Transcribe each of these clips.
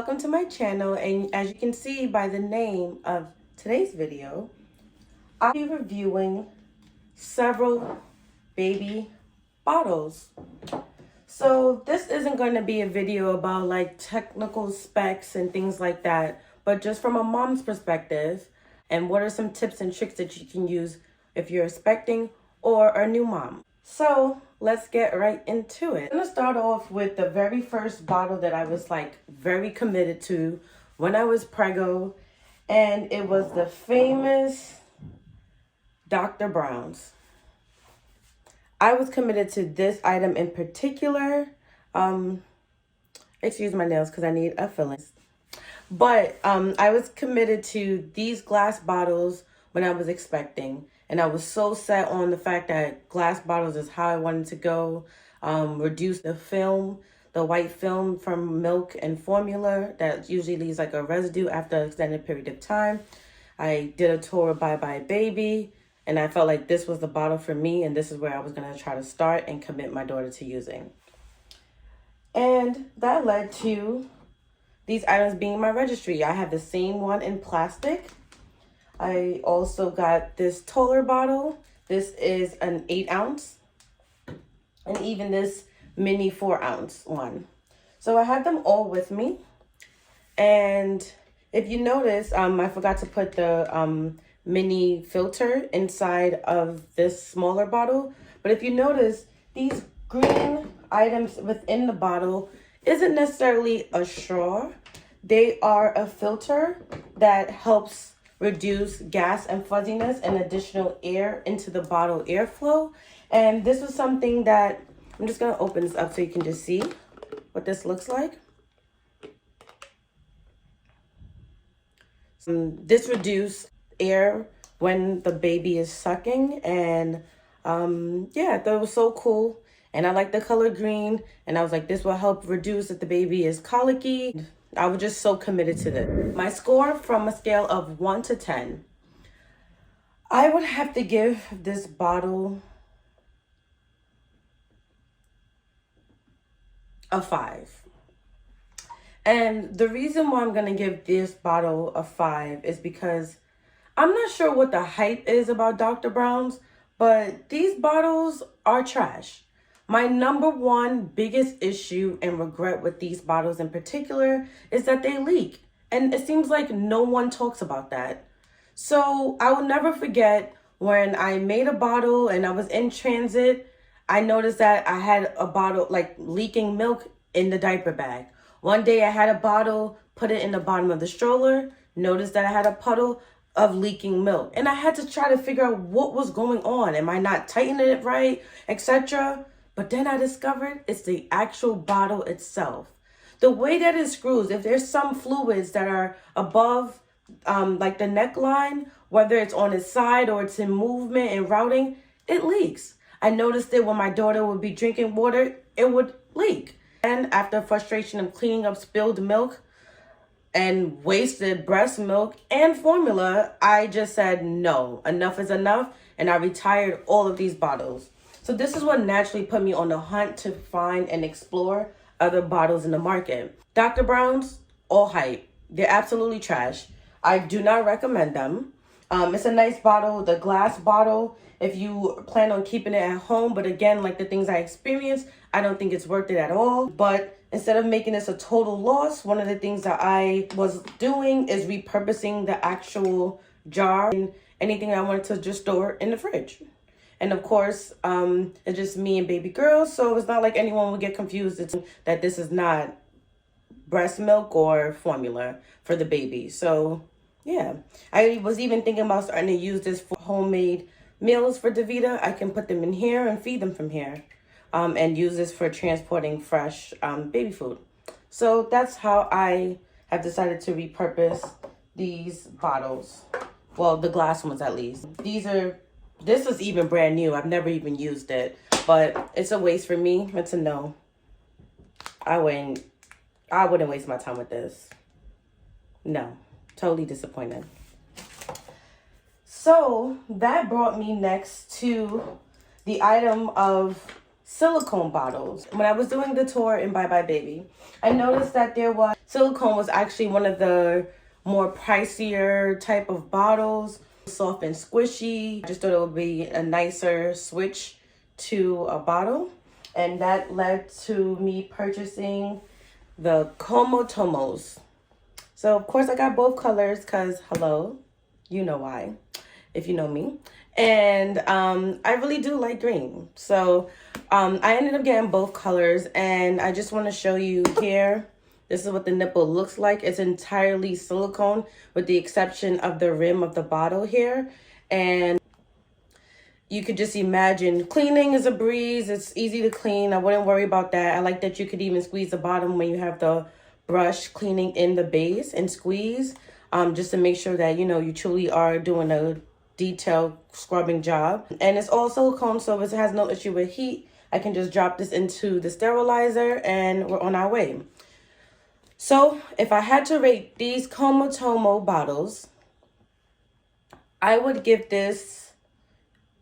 welcome to my channel, and as you can see by the name of today's video, I'll be reviewing several baby bottles. So this isn't going to be a video about like technical specs and things like that, but just from a mom's perspective and what are some tips and tricks that you can use if you're expecting or a new mom. So let's get right into it. I'm gonna start off with the very first bottle that I was like very committed to when I was preggo, and it was the famous Dr.Browns. I was committed to this item in particular. Excuse my nails because I need a filling. But I was committed to these glass bottles when I was expecting. And I was so set on the fact that glass bottles is how I wanted to go. Reduce the film, the white film from milk and formula that usually leaves like a residue after an extended period of time. I did a tour of Bye Bye Baby, and I felt like this was the bottle for me, and this is where I was going to try to start and commit my daughter to using. And that led to these items being in my registry. I have the same one in plastic. I also got this taller bottle. This is an 8-ounce. And even this mini 4-ounce one. So I have them all with me. And if you notice, I forgot to put the mini filter inside of this smaller bottle. But if you notice, these green items within the bottle isn't necessarily a straw. They are a filter that helps reduce gas and fuzziness and additional air into the bottle airflow. And this was something that I'm just going to open this up so you can just see what this looks like. This reduces air when the baby is sucking, and yeah, I thought it was so cool. And I like the color green, and I was like, this will help reduce if the baby is colicky. I was just so committed to this. My score from a scale of 1 to 10, I would have to give this bottle a 5. And the reason why I'm going to give this bottle a 5 is because I'm not sure what the hype is about Dr. Browns, but these bottles are trash. My number one biggest issue and regret with these bottles in particular is that they leak. And it seems like no one talks about that. So I will never forget when I made a bottle and I was in transit, I noticed that I had a bottle like leaking milk in the diaper bag. One day I had a bottle, put it in the bottom of the stroller, noticed that I had a puddle of leaking milk. And I had to try to figure out what was going on. Am I not tightening it right, etc.? But then I discovered it's the actual bottle itself. The way that it screws, if there's some fluids that are above like the neckline, whether it's on its side or it's in movement and routing, it leaks. I noticed it when my daughter would be drinking water, it would leak. And after frustration of cleaning up spilled milk and wasted breast milk and formula, I just said, no, enough is enough. And I retired all of these bottles. So this is what naturally put me on the hunt to find and explore other bottles in the market. Dr. Browns, all hype. They're absolutely trash. I do not recommend them. It's a nice bottle, the glass bottle, if you plan on keeping it at home. But again, like the things I experienced, I don't think it's worth it at all. But instead of making this a total loss, one of the things that I was doing is repurposing the actual jar and anything I wanted to just store in the fridge. And of course, it's just me and baby girl, so it's not like anyone would get confused that this is not breast milk or formula for the baby. So yeah, I was even thinking about starting to use this for homemade meals for Davita. I can put them in here and feed them from here, and use this for transporting fresh baby food. So that's how I have decided to repurpose these bottles. Well, the glass ones at least. This is even brand new. I've never even used it, but it's a waste for me. It's a no. I wouldn't waste my time with this. No, totally disappointed. So that brought me next to the item of silicone bottles. When I was doing the tour in Bye Bye Baby, I noticed that there was silicone was actually one of the more pricier type of bottles, soft and squishy. I just thought it would be a nicer switch to a bottle, and that led to me purchasing the Komotomos. So of course I got both colors because hello, you know why, if you know me. And I really do like green. So I ended up getting both colors, and I just want to show you here. This is what the nipple looks like. It's entirely silicone with the exception of the rim of the bottle here. And you could just imagine cleaning is a breeze. It's easy to clean. I wouldn't worry about that. I like that you could even squeeze the bottom when you have the brush cleaning in the base and squeeze, just to make sure that, you know, you truly are doing a detailed scrubbing job. And it's all silicone, so it has no issue with heat. I can just drop this into the sterilizer and we're on our way. So if I had to rate these Komotomo bottles, I would give this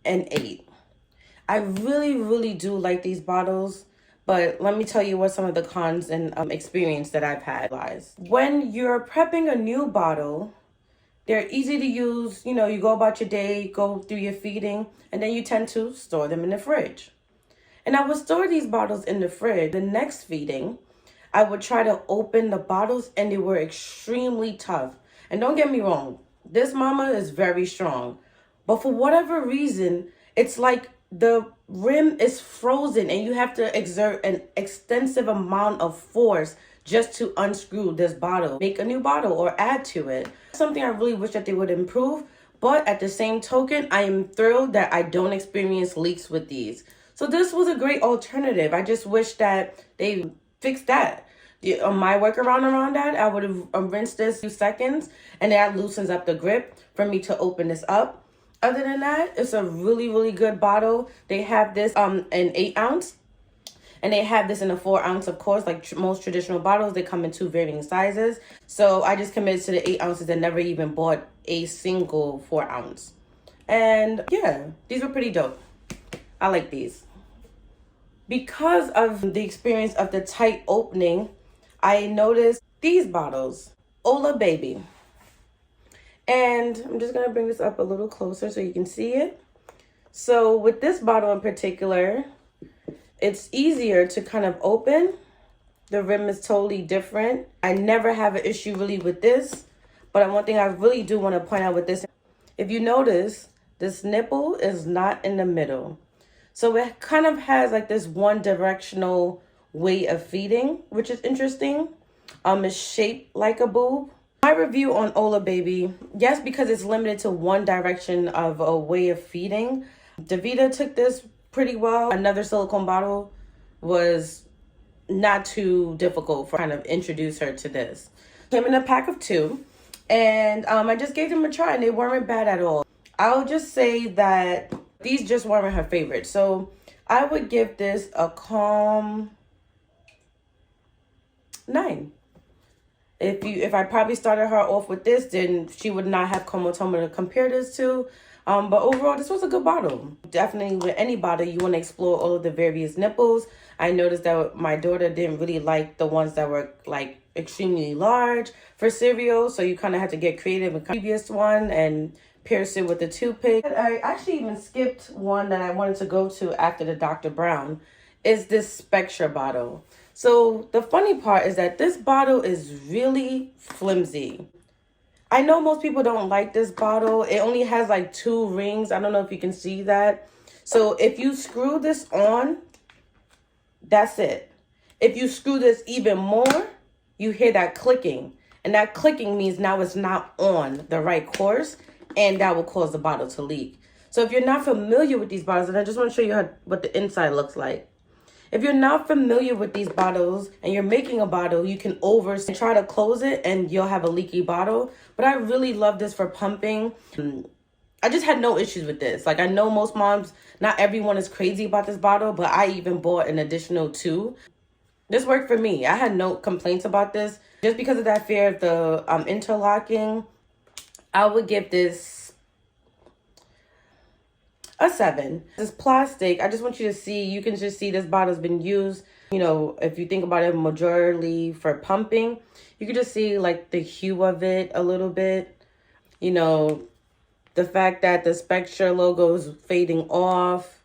an 8. I really do like these bottles, but let me tell you what some of the cons and experience that I've had lies. When you're prepping a new bottle, they're easy to use. You know, you go about your day, go through your feeding, and then you tend to store them in the fridge. And I would store these bottles in the fridge. The next feeding, I would try to open the bottles, and they were extremely tough. And don't get me wrong, this mama is very strong. But for whatever reason, it's like the rim is frozen and you have to exert an extensive amount of force just to unscrew this bottle, make a new bottle or add to it. Something I really wish that they would improve. But at the same token, I am thrilled that I don't experience leaks with these. So this was a great alternative. I just wish that they fixed that. On my workaround around that, I would have rinsed this 2 seconds, and that loosens up the grip for me to open this up. Other than that, it's a really good bottle. They have this in 8 ounce, and they have this in a 4 ounce, of course. Like most traditional bottles, they come in 2 varying sizes. So I just committed to the 8 ounces and never even bought a single 4 ounce. And yeah, these were pretty dope. I like these. Because of the experience of the tight opening, I noticed these bottles, Olababy. And I'm just going to bring this up a little closer so you can see it. So with this bottle in particular, it's easier to kind of open. The rim is totally different. I never have an issue really with this. But one thing I really do want to point out with this, if you notice, this nipple is not in the middle. So it kind of has like this one directional way of feeding, which is interesting. It's shaped like a boob. My review on Olababy, yes, because it's limited to one direction of a way of feeding. Davida took this pretty well. Another silicone bottle was not too difficult for kind of introduce her to this. Came in a pack of 2, and I just gave them a try, and they weren't bad at all. I'll just say that these just weren't her favorite. So I would give this a calm 9. If I probably started her off with this, then she would not have Komotomo to compare this to. But overall, this was a good bottle. Definitely with any bottle, you want to explore all of the various nipples. I noticed that my daughter didn't really like the ones that were like extremely large for cereal. So you kind of had to get creative with the previous one and pierce it with the toothpick. I actually even skipped one that I wanted to go to after the Dr.Browns, is this Spectra bottle. So the funny part is that this bottle is really flimsy. I know most people don't like this bottle. It only has like 2 rings. I don't know if you can see that. So if you screw this on, that's it. If you screw this even more, you hear that clicking. And that clicking means now it's not on the right course, and that will cause the bottle to leak. So if you're not familiar with these bottles, and I just want to show you what the inside looks like. If you're not familiar with these bottles and you're making a bottle, you can try to close it and you'll have a leaky bottle. But I really love this for pumping. I just had no issues with this. Like, I know most moms, not everyone is crazy about this bottle, but I even bought an additional 2. This worked for me. I had no complaints about this. Just because of that fear of the interlocking, I would give this a 7. This plastic, I just want you to see, you can just see this bottle's been used. You know, if you think about it majorly for pumping, you can just see like the hue of it a little bit. You know, the fact that the Spectra logo is fading off.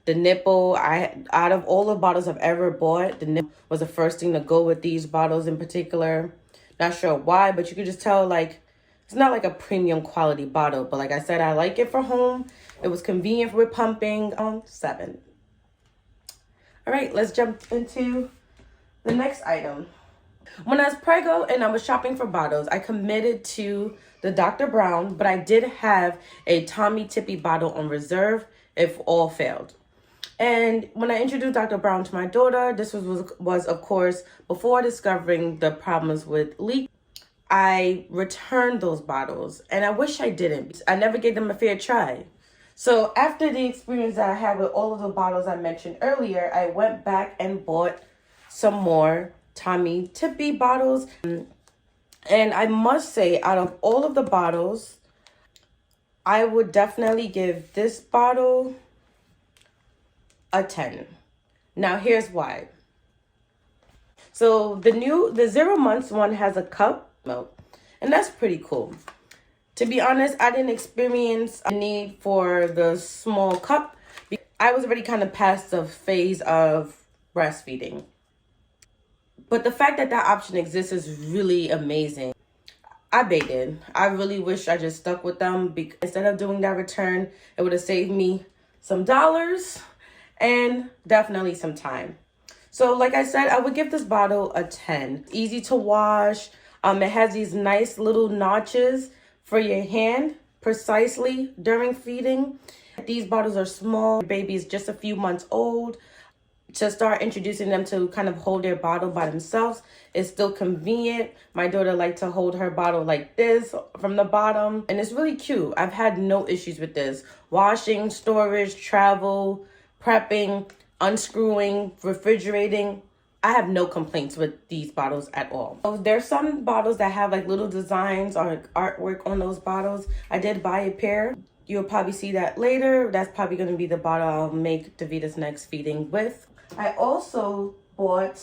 The nipple, out of all the bottles I've ever bought, the nipple was the first thing to go with these bottles in particular. Not sure why, but you could just tell like it's not like a premium quality bottle. But like I said, I like it for home. It was convenient with pumping. 7. All right, let's jump into the next item. When I was preggo and I was shopping for bottles, I committed to the Dr. Brown, but I did have a Tommee Tippee bottle on reserve if all failed. And when I introduced Dr. Brown to my daughter, this was of course before discovering the problems with leak. I returned those bottles, and I wish I didn't. I never gave them a fair try. So after the experience that I had with all of the bottles I mentioned earlier, I went back and bought some more Tommee Tippee bottles. And I must say, out of all of the bottles, I would definitely give this bottle a 10. Now here's why. So the 0 months one has a cup milk, and that's pretty cool. To be honest, I didn't experience a need for the small cup. I was already kind of past the phase of breastfeeding. But the fact that that option exists is really amazing. I baited. I really wish I just stuck with them, because instead of doing that return, it would have saved me some dollars and definitely some time. So like I said, I would give this bottle a 10. Easy to wash. It has these nice little notches for your hand precisely during feeding. These bottles are small. Baby is just a few months old. To start introducing them to kind of hold their bottle by themselves is still convenient. My daughter liked to hold her bottle like this from the bottom, and it's really cute. I've had no issues with this. Washing, storage, travel, prepping, unscrewing, refrigerating. I have no complaints with these bottles at all. So there's some bottles that have like little designs or artwork on those bottles. I did buy a pair. You'll probably see that later. That's probably going to be the bottle I'll make Davita's next feeding with. I also bought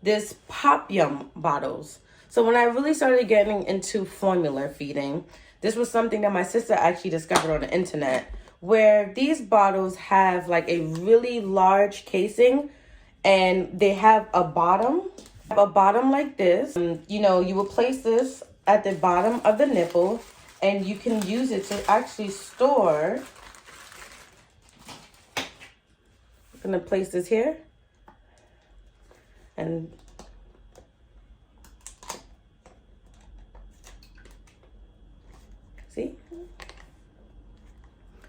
this PopYum bottles. So when I really started getting into formula feeding, this was something that my sister actually discovered on the internet, where these bottles have like a really large casing, and they have a bottom like this. You know, you will place this at the bottom of the nipple, and you can use it to actually store. I'm gonna place this here, and see,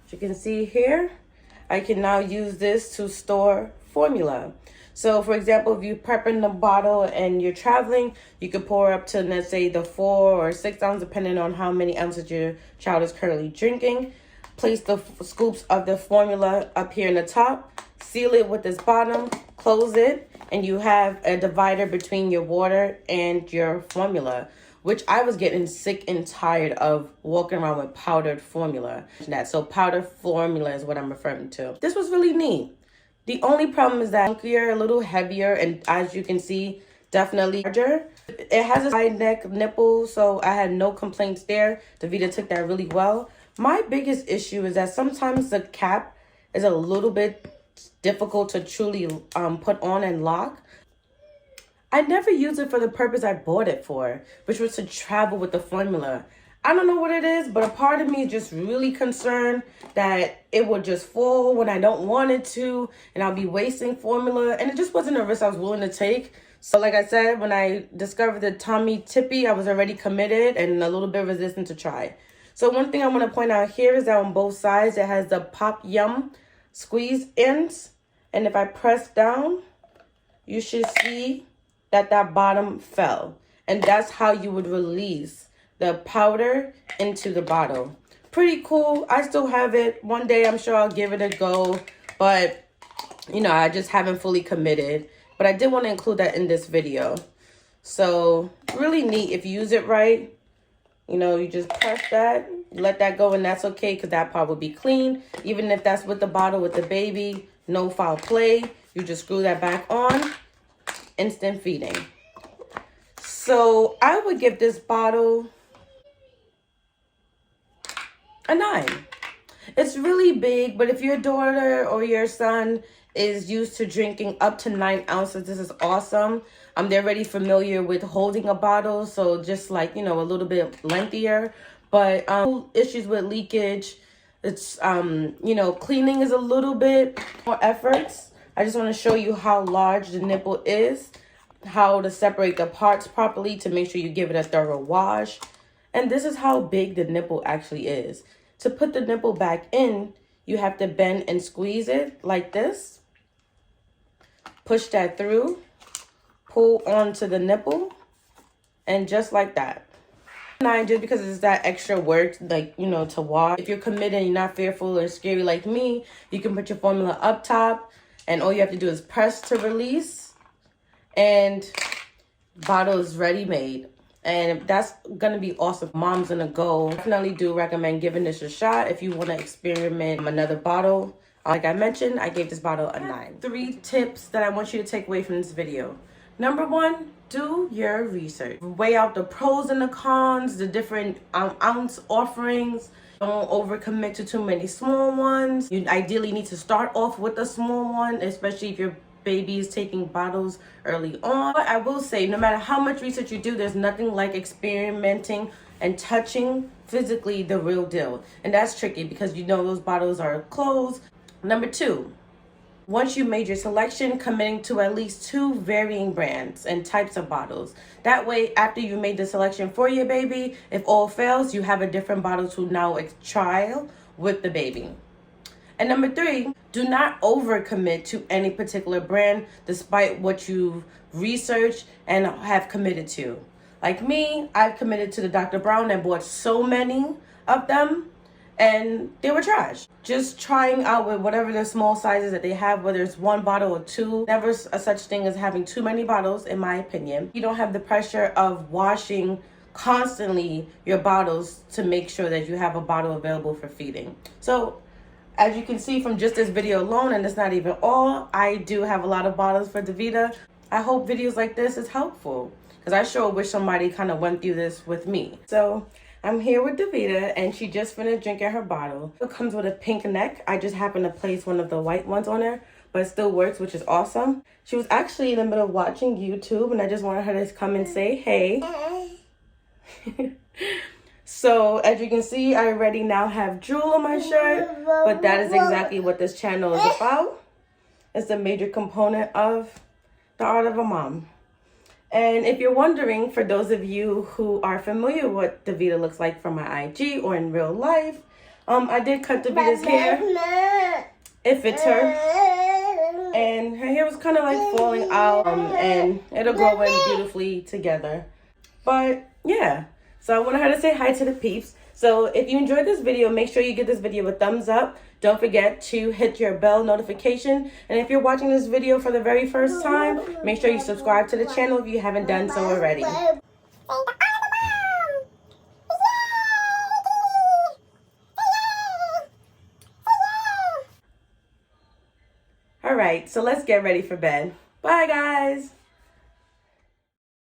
as you can see here, I can now use this to store formula. So for example, if you're prepping the bottle and you're traveling, you could pour up to, let's say, the 4 or 6 ounce, depending on how many ounces your child is currently drinking. Place the scoops of the formula up here in the top, seal it with this bottom, close it, and you have a divider between your water and your formula, which I was getting sick and tired of walking around with powdered formula. So powdered formula is what I'm referring to. This was really neat. The only problem is that it's a little heavier, and as you can see, definitely larger. It has a side neck nipple, so I had no complaints there. Davita took that really well. My biggest issue is that sometimes the cap is a little bit difficult to truly put on and lock. I never used it for the purpose I bought it for, which was to travel with the formula. I don't know what it is, but a part of me is just really concerned that it would just fall when I don't want it to, and I'll be wasting formula, and it just wasn't a risk I was willing to take. So like I said, when I discovered the Tommee Tippee, I was already committed and a little bit resistant to try. So one thing I want to point out here is that on both sides, it has the PopYum squeeze ends, and if I press down, you should see that that bottom fell, and that's how you would release the powder into the bottle. Pretty cool. I still have it. One day I'm sure I'll give it a go, but you know, I just haven't fully committed. But I did want to include that in this video. So really neat if you use it right. You know, you just press that, let that go, and that's okay, because that part will be clean. Even if that's with the bottle with the baby, no foul play. You just screw that back on. Instant feeding. So I would give this bottle a 9. It's really big, but if your daughter or your son is used to drinking up to 9 ounces, this is awesome. They're already familiar with holding a bottle, so just like, you know, a little bit lengthier. But issues with leakage, it's, you know, cleaning is a little bit more efforts. I just want to show you how large the nipple is, how to separate the parts properly to make sure you give it a thorough wash. And this is how big the nipple actually is. To put the nipple back in, you have to bend and squeeze it like this. Push that through, pull onto the nipple, and just like that. 9, just because it's that extra work, like, you know, to wash. If you're committed and you're not fearful or scary like me, you can put your formula up top, and all you have to do is press to release, and bottle is ready made. And that's gonna be awesome. Mom's gonna go. Definitely do recommend giving this a shot if you want to experiment another bottle. Like I mentioned, I gave this bottle a 9. 3 tips that I want you to take away from this video. Number 1, do your research. Weigh out the pros and the cons, the different ounce offerings. Don't overcommit to too many small ones. You ideally need to start off with a small one, especially if you're baby is taking bottles early on. But I will say, no matter how much research you do, there's nothing like experimenting and touching physically the real deal. And that's tricky because you know those bottles are closed. Number 2, once you made your selection, committing to at least 2 varying brands and types of bottles. That way, after you made the selection for your baby, if all fails, you have a different bottle to now trial with the baby. And number 3, do not overcommit to any particular brand despite what you've researched and have committed to. Like me, I've committed to the Dr.Browns and bought so many of them and they were trash. Just trying out with whatever the small sizes that they have, whether it's 1 bottle or 2. Never a such thing as having too many bottles, in my opinion. You don't have the pressure of washing constantly your bottles to make sure that you have a bottle available for feeding. So, as you can see from just this video alone, and it's not even all, I do have a lot of bottles for DaVita. I hope videos like this is helpful because I sure wish somebody kind of went through this with me. So I'm here with DaVita and she just finished drinking her bottle. It comes with a pink neck. I just happened to place one of the white ones on her, but it still works, which is awesome. She was actually in the middle of watching YouTube and I just wanted her to come and say hey. So, as you can see, I already now have drool on my shirt, but that is exactly what this channel is about. It's a major component of the art of a mom. And if you're wondering, for those of you who are familiar with what DaVita looks like from my IG or in real life, I did cut DaVita's hair. It fits her. And her hair was kind of like falling out, and it'll grow in beautifully together. But, yeah. So I wanted her to say hi to the peeps. So if you enjoyed this video, make sure you give this video a thumbs up. Don't forget to hit your bell notification. And if you're watching this video for the very first time, make sure you subscribe to the channel if you haven't done so already. All right, so let's get ready for bed. Bye, guys.